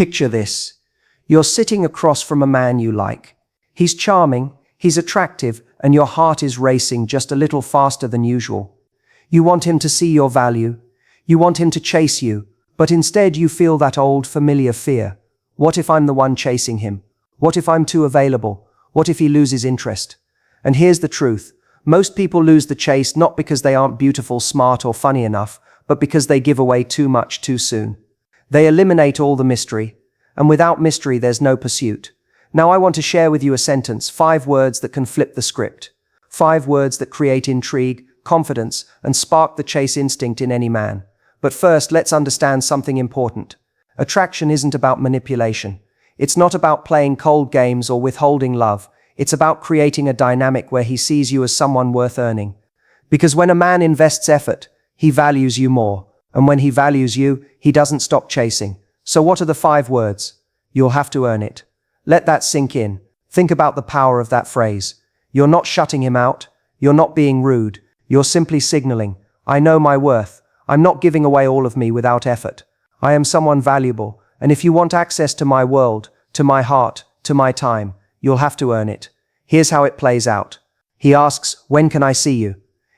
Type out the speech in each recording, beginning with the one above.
Picture this. You're sitting across from a man you like. He's charming, he's attractive, and your heart is racing just a little faster than usual. You want him to see your value. You want him to chase you, but instead you feel that old familiar fear. What if I'm the one chasing him? What if I'm too available? What if he loses interest? And here's the truth. Most people lose the chase not because they aren't beautiful, smart, or funny enough, but because they give away too much too soon. They eliminate all the mystery, and without mystery there's no pursuit. Now I want to share with you a sentence, 5 words that can flip the script. 5 words that create intrigue, confidence, and spark the chase instinct in any man. But first, let's understand something important. Attraction isn't about manipulation. It's not about playing cold games or withholding love. It's about creating a dynamic where he sees you as someone worth earning. Because when a man invests effort, he values you more. And when he values you, he doesn't stop chasing. So what are the 5 words? You'll have to earn it. Let that sink in. Think about the power of that phrase. You're not shutting him out. You're not being rude. You're simply signaling, I know my worth. I'm not giving away all of me without effort. I am someone valuable, and if you want access to my world, to my heart, to my time, you'll have to earn it. Here's how it plays out. He asks, when can I see you?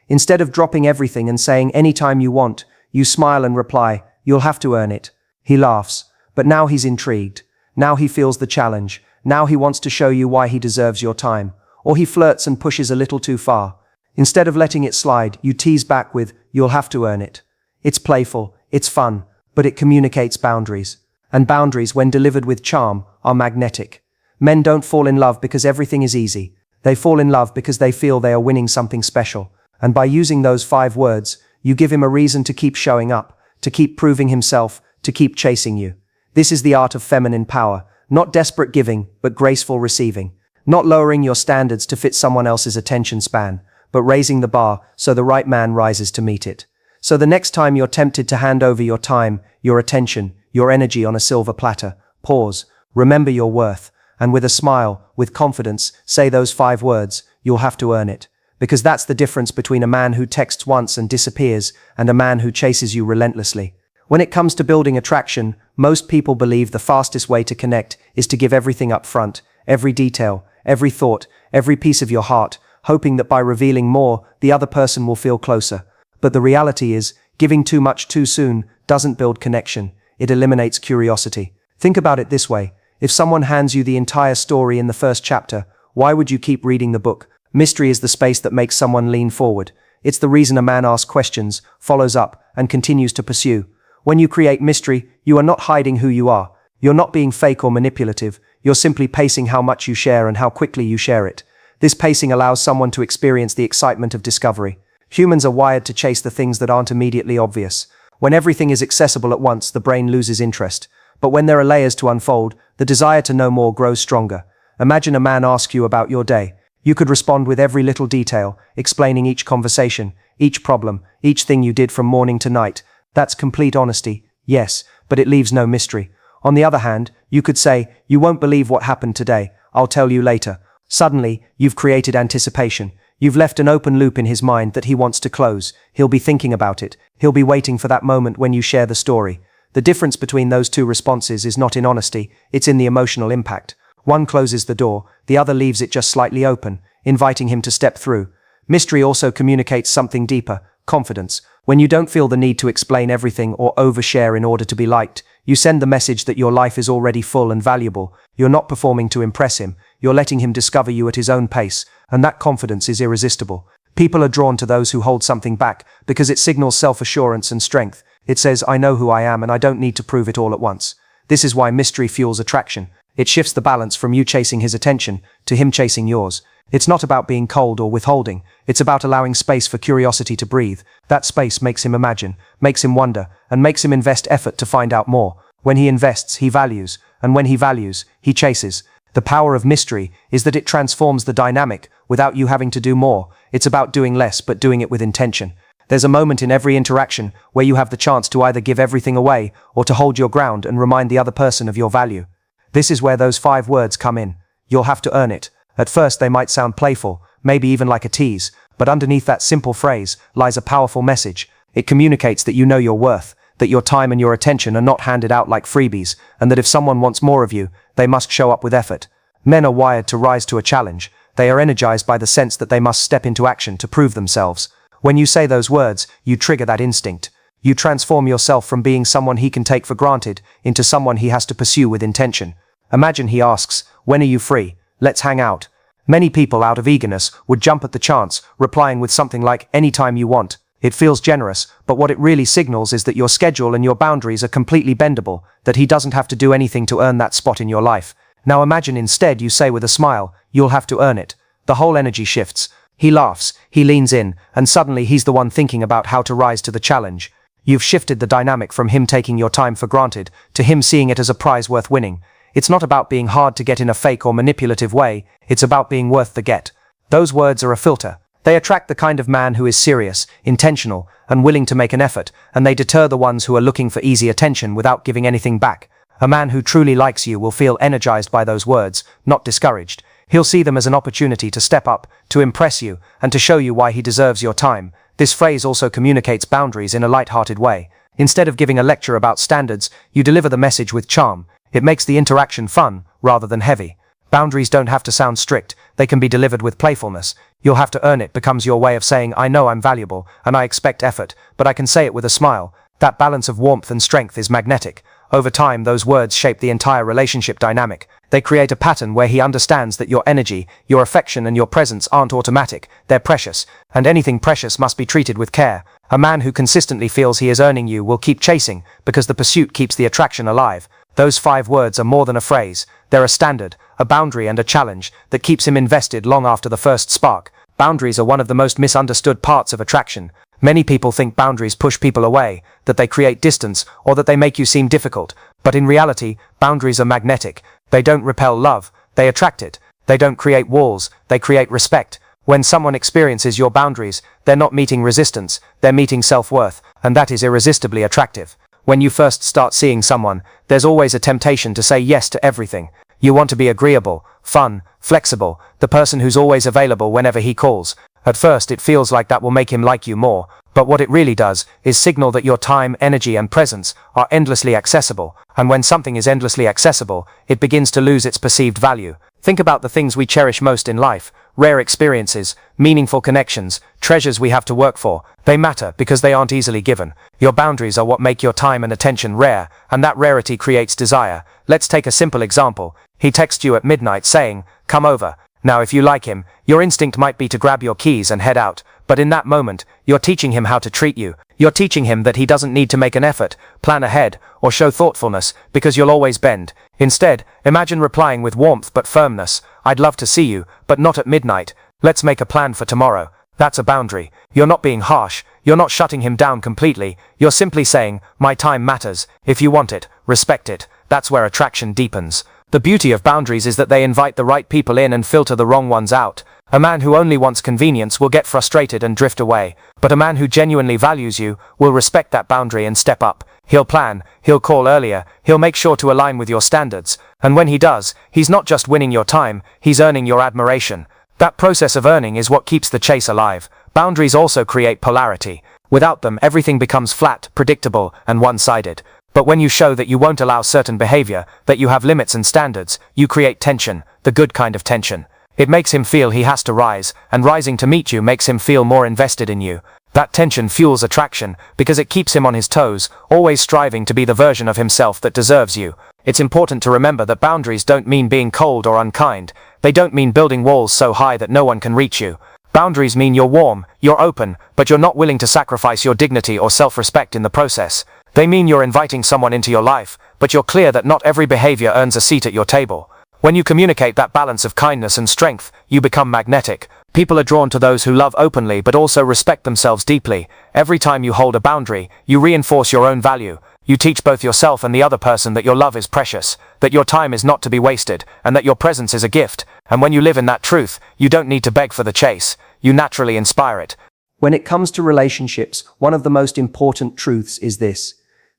Instead of dropping everything and saying anytime you want, you smile and reply, you'll have to earn it. He laughs, but now he's intrigued. Now he feels the challenge. Now he wants to show you why he deserves your time. Or he flirts and pushes a little too far. Instead of letting it slide, you tease back with, you'll have to earn it. It's playful, it's fun, but it communicates boundaries. And boundaries, when delivered with charm, are magnetic. Men don't fall in love because everything is easy. They fall in love because they feel they are winning something special. And by using those 5 words, you give him a reason to keep showing up, to keep proving himself, to keep chasing you. This is the art of feminine power, not desperate giving, but graceful receiving. Not lowering your standards to fit someone else's attention span, but raising the bar so the right man rises to meet it. So the next time you're tempted to hand over your time, your attention, your energy on a silver platter, pause, remember your worth, and with a smile, with confidence, say those 5 words, you'll have to earn it. Because that's the difference between a man who texts once and disappears and a man who chases you relentlessly. When it comes to building attraction, most people believe the fastest way to connect is to give everything up front, every detail, every thought, every piece of your heart, hoping that by revealing more, the other person will feel closer. But the reality is, giving too much too soon doesn't build connection. It eliminates curiosity. Think about it this way. If someone hands you the entire story in the first chapter, why would you keep reading the book? Mystery is the space that makes someone lean forward. It's the reason a man asks questions, follows up, and continues to pursue. When you create mystery, you are not hiding who you are. You're not being fake or manipulative. You're simply pacing how much you share and how quickly you share it. This pacing allows someone to experience the excitement of discovery. Humans are wired to chase the things that aren't immediately obvious. When everything is accessible at once, the brain loses interest. But when there are layers to unfold, the desire to know more grows stronger. Imagine a man asks you about your day. You could respond with every little detail, explaining each conversation, each problem, each thing you did from morning to night. That's complete honesty, yes, but it leaves no mystery. On the other hand, you could say, you won't believe what happened today, I'll tell you later. Suddenly, you've created anticipation. You've left an open loop in his mind that he wants to close. He'll be thinking about it. He'll be waiting for that moment when you share the story. The difference between those 2 responses is not in honesty, it's in the emotional impact. One closes the door, the other leaves it just slightly open, inviting him to step through. Mystery also communicates something deeper, confidence. When you don't feel the need to explain everything or overshare in order to be liked, you send the message that your life is already full and valuable. You're not performing to impress him, you're letting him discover you at his own pace, and that confidence is irresistible. People are drawn to those who hold something back because it signals self-assurance and strength. It says, I know who I am and I don't need to prove it all at once. This is why mystery fuels attraction. It shifts the balance from you chasing his attention to him chasing yours. It's not about being cold or withholding. It's about allowing space for curiosity to breathe. That space makes him imagine, makes him wonder, and makes him invest effort to find out more. When he invests, he values, and when he values, he chases. The power of mystery is that it transforms the dynamic without you having to do more. It's about doing less, but doing it with intention. There's a moment in every interaction where you have the chance to either give everything away or to hold your ground and remind the other person of your value. This is where those 5 words come in. You'll have to earn it. At first they might sound playful, maybe even like a tease, but underneath that simple phrase lies a powerful message. It communicates that you know your worth, that your time and your attention are not handed out like freebies, and that if someone wants more of you, they must show up with effort. Men are wired to rise to a challenge. They are energized by the sense that they must step into action to prove themselves. When you say those words, you trigger that instinct. You transform yourself from being someone he can take for granted into someone he has to pursue with intention. Imagine he asks, "When are you free? Let's hang out." Many people, out of eagerness, would jump at the chance, replying with something like, "Anytime you want." It feels generous, but what it really signals is that your schedule and your boundaries are completely bendable, that he doesn't have to do anything to earn that spot in your life. Now imagine instead you say with a smile, "You'll have to earn it." The whole energy shifts. He laughs, he leans in, and suddenly he's the one thinking about how to rise to the challenge. You've shifted the dynamic from him taking your time for granted to him seeing it as a prize worth winning. It's not about being hard to get in a fake or manipulative way, it's about being worth the get. Those words are a filter. They attract the kind of man who is serious, intentional, and willing to make an effort, and they deter the ones who are looking for easy attention without giving anything back. A man who truly likes you will feel energized by those words, not discouraged. He'll see them as an opportunity to step up, to impress you, and to show you why he deserves your time. This phrase also communicates boundaries in a light-hearted way. Instead of giving a lecture about standards, you deliver the message with charm. It makes the interaction fun, rather than heavy. Boundaries don't have to sound strict, they can be delivered with playfulness. "You'll have to earn it" becomes your way of saying, "I know I'm valuable, and I expect effort, but I can say it with a smile." That balance of warmth and strength is magnetic. Over time, those words shape the entire relationship dynamic. They create a pattern where he understands that your energy, your affection, and your presence aren't automatic, they're precious, and anything precious must be treated with care. A man who consistently feels he is earning you will keep chasing, because the pursuit keeps the attraction alive. Those 5 words are more than a phrase. They're a standard, a boundary, and a challenge that keeps him invested long after the first spark. Boundaries are one of the most misunderstood parts of attraction. Many people think boundaries push people away, that they create distance, or that they make you seem difficult. But in reality, boundaries are magnetic. They don't repel love, they attract it. They don't create walls, they create respect. When someone experiences your boundaries, they're not meeting resistance, they're meeting self-worth, and that is irresistibly attractive. When you first start seeing someone, there's always a temptation to say yes to everything. You want to be agreeable, fun, flexible, the person who's always available whenever he calls. At first it feels like that will make him like you more, but what it really does is signal that your time, energy, and presence are endlessly accessible, and when something is endlessly accessible, it begins to lose its perceived value. Think about the things we cherish most in life: rare experiences, meaningful connections, treasures we have to work for. They matter because they aren't easily given. Your boundaries are what make your time and attention rare, and that rarity creates desire. Let's take a simple example. He texts you at midnight saying, "Come over." Now if you like him, your instinct might be to grab your keys and head out, but in that moment, you're teaching him how to treat you. You're teaching him that he doesn't need to make an effort, plan ahead, or show thoughtfulness, because you'll always bend. Instead, imagine replying with warmth but firmness, "I'd love to see you, but not at midnight. Let's make a plan for tomorrow." That's a boundary. You're not being harsh, you're not shutting him down completely, you're simply saying, "My time matters. If you want it, respect it." That's where attraction deepens. The beauty of boundaries is that they invite the right people in and filter the wrong ones out. A man who only wants convenience will get frustrated and drift away, but a man who genuinely values you will respect that boundary and step up. He'll plan, he'll call earlier, he'll make sure to align with your standards, and when he does, he's not just winning your time, he's earning your admiration. That process of earning is what keeps the chase alive. Boundaries also create polarity. Without them, everything becomes flat, predictable, and one-sided. But when you show that you won't allow certain behavior, that you have limits and standards, you create tension, the good kind of tension. It makes him feel he has to rise, and rising to meet you makes him feel more invested in you. That tension fuels attraction, because it keeps him on his toes, always striving to be the version of himself that deserves you. It's important to remember that boundaries don't mean being cold or unkind. They don't mean building walls so high that no one can reach you. Boundaries mean you're warm, you're open, but you're not willing to sacrifice your dignity or self-respect in the process. They mean you're inviting someone into your life, but you're clear that not every behavior earns a seat at your table. When you communicate that balance of kindness and strength, you become magnetic. People are drawn to those who love openly but also respect themselves deeply. Every time you hold a boundary, you reinforce your own value. You teach both yourself and the other person that your love is precious, that your time is not to be wasted, and that your presence is a gift. And when you live in that truth, you don't need to beg for the chase. You naturally inspire it. When it comes to relationships, one of the most important truths is this: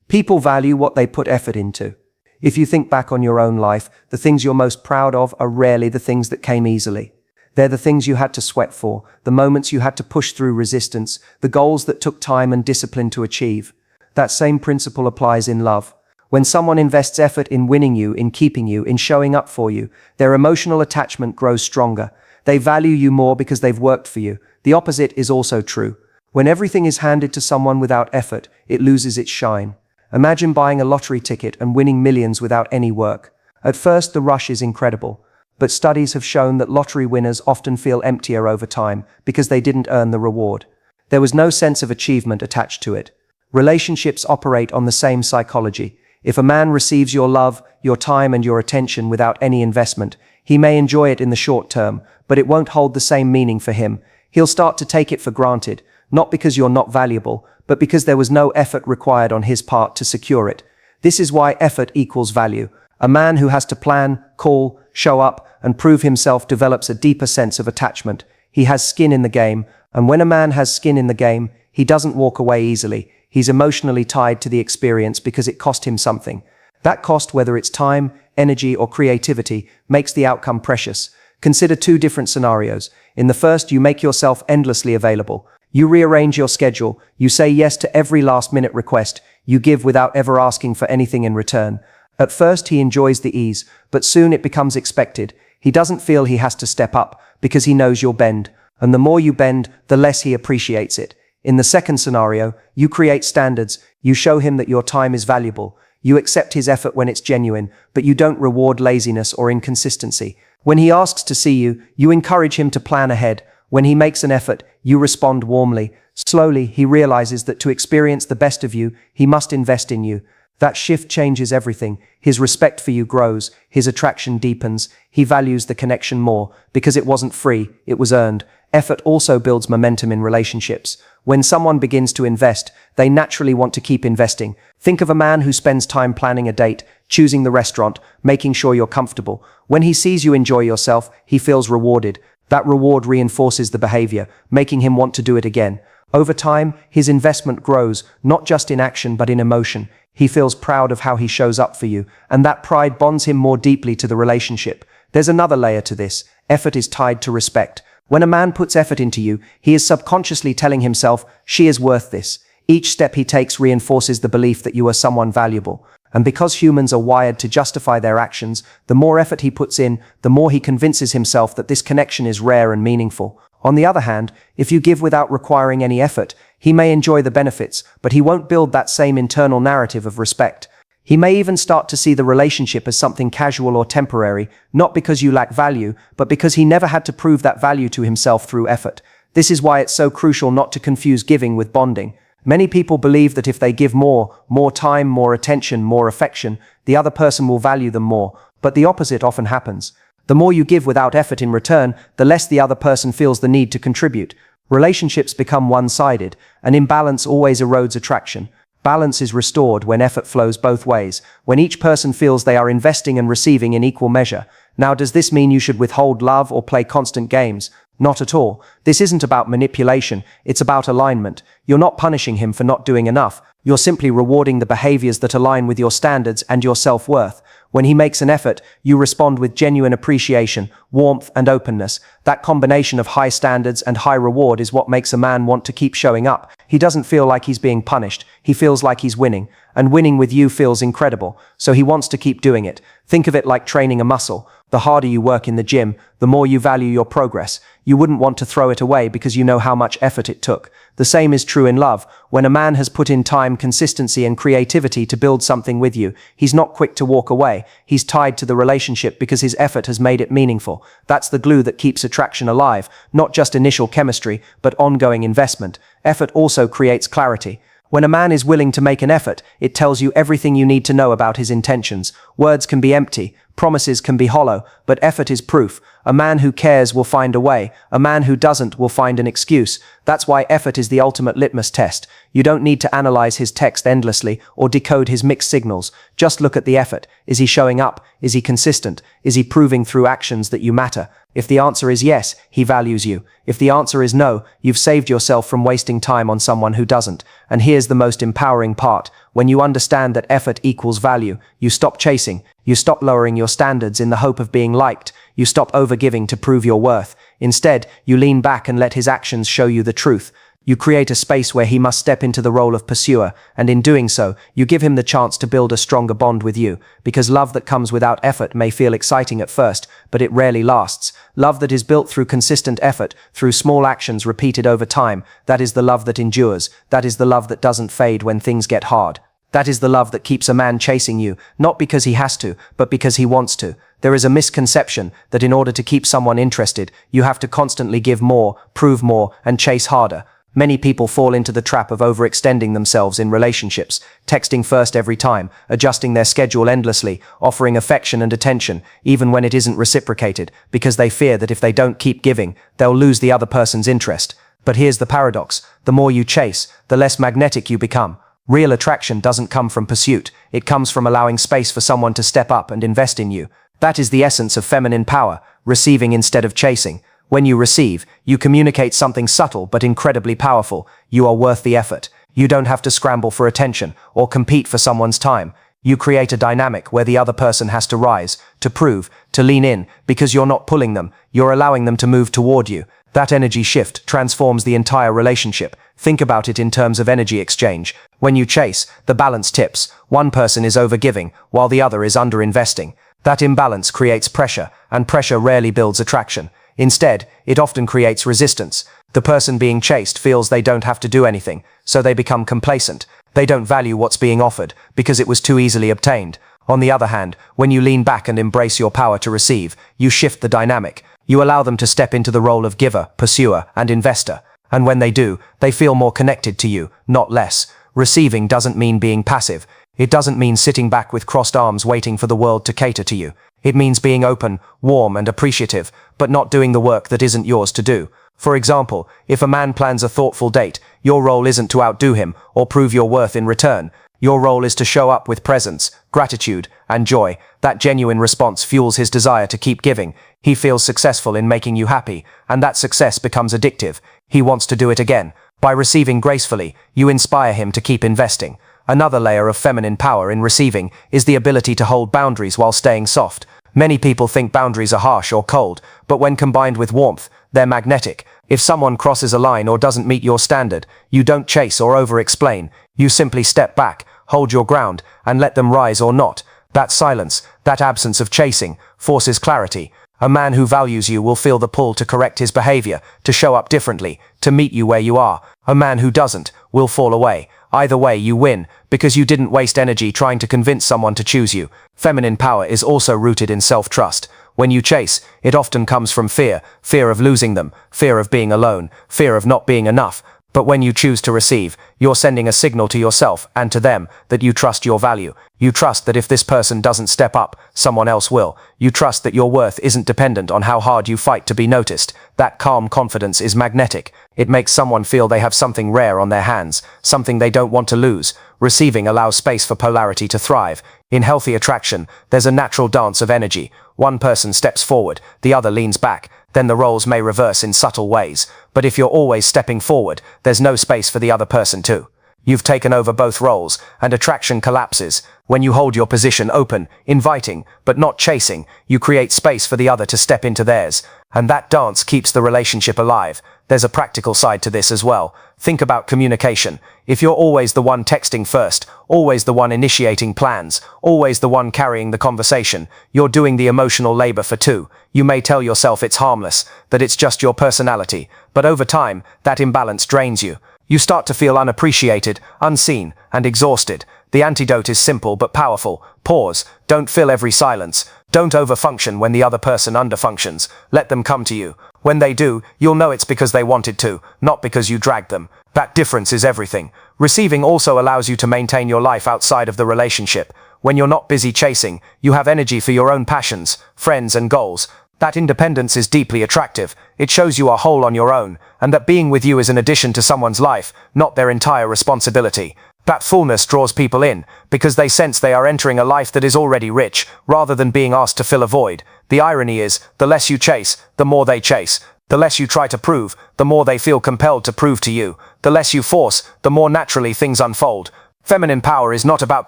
people value what they put effort into. If you think back on your own life, the things you're most proud of are rarely the things that came easily. They're the things you had to sweat for, the moments you had to push through resistance, the goals that took time and discipline to achieve. That same principle applies in love. When someone invests effort in winning you, in keeping you, in showing up for you, their emotional attachment grows stronger. They value you more because they've worked for you. The opposite is also true. When everything is handed to someone without effort, it loses its shine. Imagine buying a lottery ticket and winning millions without any work. At first, the rush is incredible, but studies have shown that lottery winners often feel emptier over time because they didn't earn the reward. There was no sense of achievement attached to it. Relationships operate on the same psychology. If a man receives your love, your time, and your attention without any investment, he may enjoy it in the short term, but it won't hold the same meaning for him. He'll start to take it for granted, not because you're not valuable, but because there was no effort required on his part to secure it. This is why effort equals value. A man who has to plan, call, show up, and prove himself develops a deeper sense of attachment. He has skin in the game, and when a man has skin in the game, he doesn't walk away easily. He's emotionally tied to the experience because it cost him something. That cost, whether it's time, energy, or creativity, makes the outcome precious. Consider two different scenarios. In the first, you make yourself endlessly available. You rearrange your schedule. You say yes to every last-minute request. You give without ever asking for anything in return. At first, he enjoys the ease, but soon it becomes expected. He doesn't feel he has to step up because he knows you'll bend. And the more you bend, the less he appreciates it. In the second scenario, you create standards. You show him that your time is valuable. You accept his effort when it's genuine, but you don't reward laziness or inconsistency. When he asks to see you, you encourage him to plan ahead. When he makes an effort, you respond warmly. Slowly, he realizes that to experience the best of you, he must invest in you. That shift changes everything. His respect for you grows. His attraction deepens. He values the connection more because it wasn't free, it was earned. Effort also builds momentum in relationships. When someone begins to invest, they naturally want to keep investing. Think of a man who spends time planning a date, choosing the restaurant, making sure you're comfortable. When he sees you enjoy yourself, he feels rewarded. That reward reinforces the behavior, making him want to do it again. Over time, his investment grows, not just in action but in emotion. He feels proud of how he shows up for you, and that pride bonds him more deeply to the relationship. There's another layer to this. Effort is tied to respect. When a man puts effort into you, he is subconsciously telling himself, she is worth this. Each step he takes reinforces the belief that you are someone valuable. And because humans are wired to justify their actions, the more effort he puts in, the more he convinces himself that this connection is rare and meaningful. On the other hand, if you give without requiring any effort, he may enjoy the benefits, but he won't build that same internal narrative of respect. He may even start to see the relationship as something casual or temporary, not because you lack value, but because he never had to prove that value to himself through effort. This is why it's so crucial not to confuse giving with bonding. Many people believe that if they give more time, more attention, more affection, the other person will value them more, but the opposite often happens. The more you give without effort in return, the less the other person feels the need to contribute. Relationships become one-sided, and imbalance always erodes attraction. Balance is restored when effort flows both ways, when each person feels they are investing and receiving in equal measure. Now, does this mean you should withhold love or play constant games? Not at all. This isn't about manipulation, it's about alignment. You're not punishing him for not doing enough. You're simply rewarding the behaviors that align with your standards and your self-worth. When he makes an effort, you respond with genuine appreciation, warmth, and openness. That combination of high standards and high reward is what makes a man want to keep showing up. He doesn't feel like he's being punished. He feels like he's winning. And winning with you feels incredible. So he wants to keep doing it. Think of it like training a muscle. The harder you work in the gym, the more you value your progress. You wouldn't want to throw it away because you know how much effort it took. The same is true in love. When a man has put in time, consistency, and creativity to build something with you, he's not quick to walk away. He's tied to the relationship because his effort has made it meaningful. That's the glue that keeps attraction alive, not just initial chemistry, but ongoing investment. Effort also creates clarity. When a man is willing to make an effort, it tells you everything you need to know about his intentions. Words can be empty, promises can be hollow, but effort is proof. A man who cares will find a way. A man who doesn't will find an excuse. That's why effort is the ultimate litmus test. You don't need to analyze his text endlessly or decode his mixed signals. Just look at the effort. Is he showing up? Is he consistent? Is he proving through actions that you matter? If the answer is yes, he values you. If the answer is no, you've saved yourself from wasting time on someone who doesn't. And here's the most empowering part. When you understand that effort equals value, you stop chasing. You stop lowering your standards in the hope of being liked. You stop overgiving to prove your worth. Instead, you lean back and let his actions show you the truth. You create a space where he must step into the role of pursuer, and in doing so, you give him the chance to build a stronger bond with you, because love that comes without effort may feel exciting at first, but it rarely lasts. Love that is built through consistent effort, through small actions repeated over time, that is the love that endures, that is the love that doesn't fade when things get hard. That is the love that keeps a man chasing you, not because he has to, but because he wants to. There is a misconception that in order to keep someone interested, you have to constantly give more, prove more, and chase harder. Many people fall into the trap of overextending themselves in relationships, texting first every time, adjusting their schedule endlessly, offering affection and attention, even when it isn't reciprocated, because they fear that if they don't keep giving, they'll lose the other person's interest. But here's the paradox: the more you chase, the less magnetic you become. Real attraction doesn't come from pursuit, it comes from allowing space for someone to step up and invest in you. That is the essence of feminine power, receiving instead of chasing. When you receive, you communicate something subtle but incredibly powerful. You are worth the effort. You don't have to scramble for attention or compete for someone's time. You create a dynamic where the other person has to rise, to prove, to lean in, because you're not pulling them, you're allowing them to move toward you. That energy shift transforms the entire relationship. Think about it in terms of energy exchange. When you chase, the balance tips. One person is overgiving, while the other is underinvesting. That imbalance creates pressure, and pressure rarely builds attraction. Instead, it often creates resistance. The person being chased feels they don't have to do anything, so they become complacent. They don't value what's being offered, because it was too easily obtained. On the other hand, when you lean back and embrace your power to receive, you shift the dynamic. You allow them to step into the role of giver, pursuer, and investor. And when they do, they feel more connected to you, not less. Receiving doesn't mean being passive. It doesn't mean sitting back with crossed arms waiting for the world to cater to you. It means being open, warm, and appreciative, but not doing the work that isn't yours to do. For example, if a man plans a thoughtful date, your role isn't to outdo him or prove your worth in return. Your role is to show up with presence, gratitude, and joy. That genuine response fuels his desire to keep giving. He feels successful in making you happy, and that success becomes addictive. He wants to do it again. By receiving gracefully, you inspire him to keep investing. Another layer of feminine power in receiving is the ability to hold boundaries while staying soft. Many people think boundaries are harsh or cold, but when combined with warmth, they're magnetic. If someone crosses a line or doesn't meet your standard, you don't chase or over-explain. You simply step back, hold your ground, and let them rise or not. That silence, that absence of chasing, forces clarity. A man who values you will feel the pull to correct his behavior, to show up differently, to meet you where you are. A man who doesn't will fall away. Either way, you win, because you didn't waste energy trying to convince someone to choose you. Feminine power is also rooted in self-trust. When you chase, it often comes from fear of losing them, fear of being alone, fear of not being enough. But when you choose to receive, you're sending a signal to yourself and to them that you trust your value. You trust that if this person doesn't step up, someone else will. You trust that your worth isn't dependent on how hard you fight to be noticed. That calm confidence is magnetic. It makes someone feel they have something rare on their hands, something they don't want to lose. Receiving allows space for polarity to thrive. In healthy attraction, there's a natural dance of energy. One person steps forward, the other leans back. Then the roles may reverse in subtle ways. But if you're always stepping forward, there's no space for the other person too. You've taken over both roles, and attraction collapses. When you hold your position open, inviting, but not chasing, you create space for the other to step into theirs. And that dance keeps the relationship alive. There's a practical side to this as well. Think about communication. If you're always the one texting first, always the one initiating plans, always the one carrying the conversation, you're doing the emotional labor for two. You may tell yourself it's harmless, that it's just your personality, but over time, that imbalance drains you. You start to feel unappreciated, unseen, and exhausted. The antidote is simple but powerful. Pause. Don't fill every silence. Don't overfunction when the other person underfunctions. Let them come to you. When they do, you'll know it's because they wanted to, not because you dragged them. That difference is everything. Receiving also allows you to maintain your life outside of the relationship. When you're not busy chasing, you have energy for your own passions, friends, and goals. That independence is deeply attractive. It shows you are whole on your own, and that being with you is an addition to someone's life, not their entire responsibility. That fullness draws people in, because they sense they are entering a life that is already rich, rather than being asked to fill a void. The irony is, the less you chase, the more they chase. The less you try to prove, the more they feel compelled to prove to you. The less you force, the more naturally things unfold. Feminine power is not about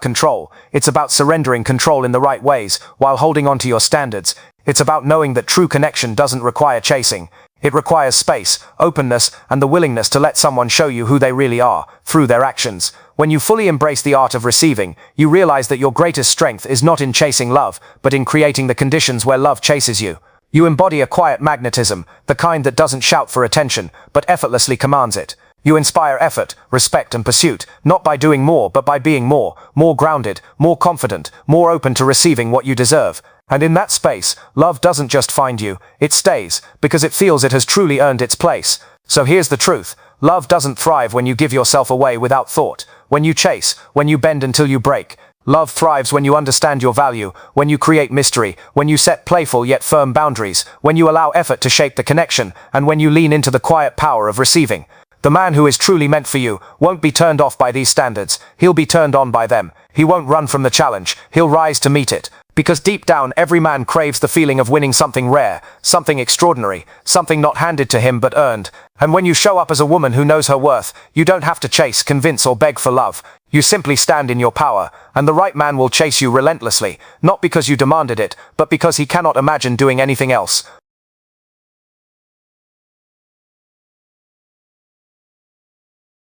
control. It's about surrendering control in the right ways, while holding on to your standards. It's about knowing that true connection doesn't require chasing. It requires space, openness, and the willingness to let someone show you who they really are, through their actions. When you fully embrace the art of receiving, you realize that your greatest strength is not in chasing love, but in creating the conditions where love chases you. You embody a quiet magnetism, the kind that doesn't shout for attention, but effortlessly commands it. You inspire effort, respect, and pursuit, not by doing more, but by being more grounded, more confident, more open to receiving what you deserve. And in that space, love doesn't just find you, it stays, because it feels it has truly earned its place. So here's the truth. Love doesn't thrive when you give yourself away without thought, when you chase, when you bend until you break. Love thrives when you understand your value, when you create mystery, when you set playful yet firm boundaries, when you allow effort to shape the connection, and when you lean into the quiet power of receiving. The man who is truly meant for you won't be turned off by these standards, he'll be turned on by them. He won't run from the challenge, he'll rise to meet it. Because deep down, every man craves the feeling of winning something rare, something extraordinary, something not handed to him but earned. And when you show up as a woman who knows her worth, you don't have to chase, convince, or beg for love. You simply stand in your power, and the right man will chase you relentlessly, not because you demanded it, but because he cannot imagine doing anything else.